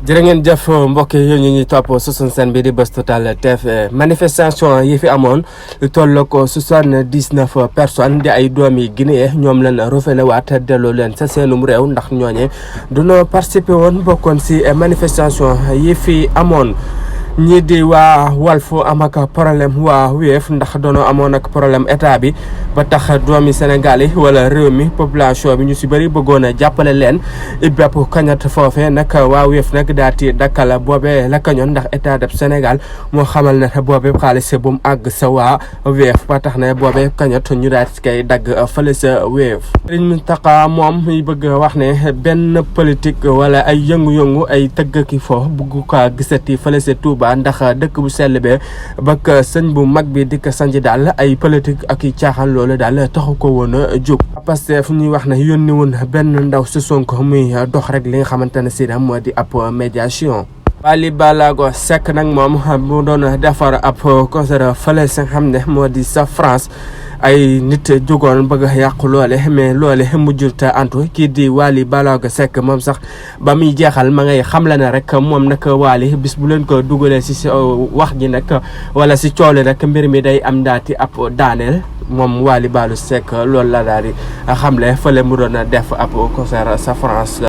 jërë ngeen jëf mbokk yi ñu ñuy topp su suñu seen bi di Buzz Total TV manifestation yi fi amoon lu toll ko 79 personnes di ay doomi Guinée ñoom leen rafetlu waat delloo leen sa seenum réew ndax ñooñe dunoo participer woon bokkoon si manifestation yi fi amoon. ñii di waa Walf am ak problème waa Wave ndax doonoo amoon ak problème état bi ba tax doomi Sénégal yi wala réew mi population bi ñu si bëri bëggoon a jàppale leen bépp kañat foofe nag waa Wave nag daal di dakkal boobe la kañoon ndax état de Sénégal moo xamal ne boobe xaalis bu mu àgg sa waa Wave ba tax ne boobe kañat ñu daal di koy dagg fële sa Wave. Serigne Mountakha moom muy bëgg wax ne benn politique wala ay yëngu-yëngu ay tëgg ki fo bugg ko gisati fële sa Touba ndax dëkk bu sell be bak sëñ bu mag bi dikk sanji daal ay politique ak i caaxaan loolu daal taxu ko woon a jóg. Pastef ñuy wax ne yónni woon benn ndaw si Sonko muy dox rek li nga xamante ne si moo di ab médiation. Wally Ballago Seck nag moom mu doon defar ab concert fële si nga xam ne moo di sa France ay nit jógoon bëgg a yàqu loole mais loole mujjul te antu kii di Wally Ballago Seck moom sax ba muy jeexal ma ngay xamle ne rek moom nag Wally bis bu leen ko dugalee si wax ji nag wala si coole rek mbir mi day am daati ab daaneel moom Wally Ballago Seck loolu la daal di xamle fële mu doon def ab concert sa France.